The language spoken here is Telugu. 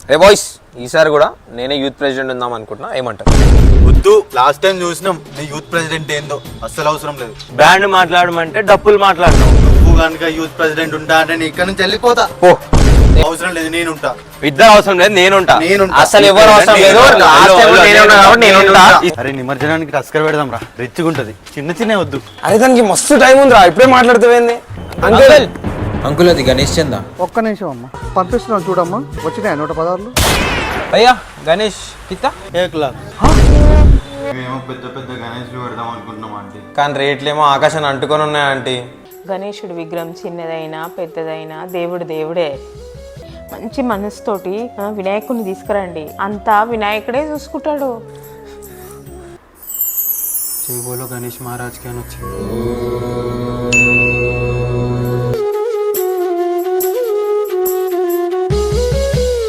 రే బాయ్స్, ఈసారి కూడా నేనే యూత్ ప్రెసిడెంట్ ఉందాం అనుకుంటున్నా, ఏమంటారు? వద్దు, లాస్ట్ టైం చూసినాం నీ యూత్ ప్రెసిడెంట్ ఏందో, అస్సలు అవసరం లేదు. బ్యాండ్ మాట్లాడమంటే డప్పులు మాట్లాడతాం. నువ్వు కనుక యూత్ ప్రెసిడెంట్ ఉంటా అంటే నీ ఇక్కడ నుంచి వెళ్ళిపోతా. ఓ అవసరం లేదు, నేనుంటా. ఇద్దరు అవసరం లేదు, నేనుంటా. అసలు ఎవరు అవసరం లేదు, last time కూడా నేనే ఉన్నా కాబట్టి నేనుంటా. అరే నిమజ్జనానికి టస్కర్ పెడదాం రా, రిచ్చుగుంటది. చిన్న వద్దు. అరే దానికి మస్తు టైం ఉందిరా, ఇప్పుడే మాట్లాడుతావేంది? అంకుల్ అంకుల్ అది గణేష్ చందా. ఒక్క నిమిషం అమ్మా, పంపిస్తున్నాను చూడమ్మా. వచ్చినాయి 116. అయ్యా గణేష్ కిత్తా మేము పెద్ద పెద్ద గణేష్లు పెడదాం అనుకుంటున్నాం ఆంటీ. కానీ రేట్లేమో ఆకాశాన్ని అంటుకొని ఉన్నాయి ఆంటీ. గణేశుడి విగ్రహం చిన్నదైనా పెద్దదైనా దేవుడే. మంచి మనసుతోటి వినాయకుడిని తీసుకురండి, అంతా వినాయకుడే చూసుకుంటాడు. జై బోలో గణేష్ మహారాజ్ కి అని వచ్చింది.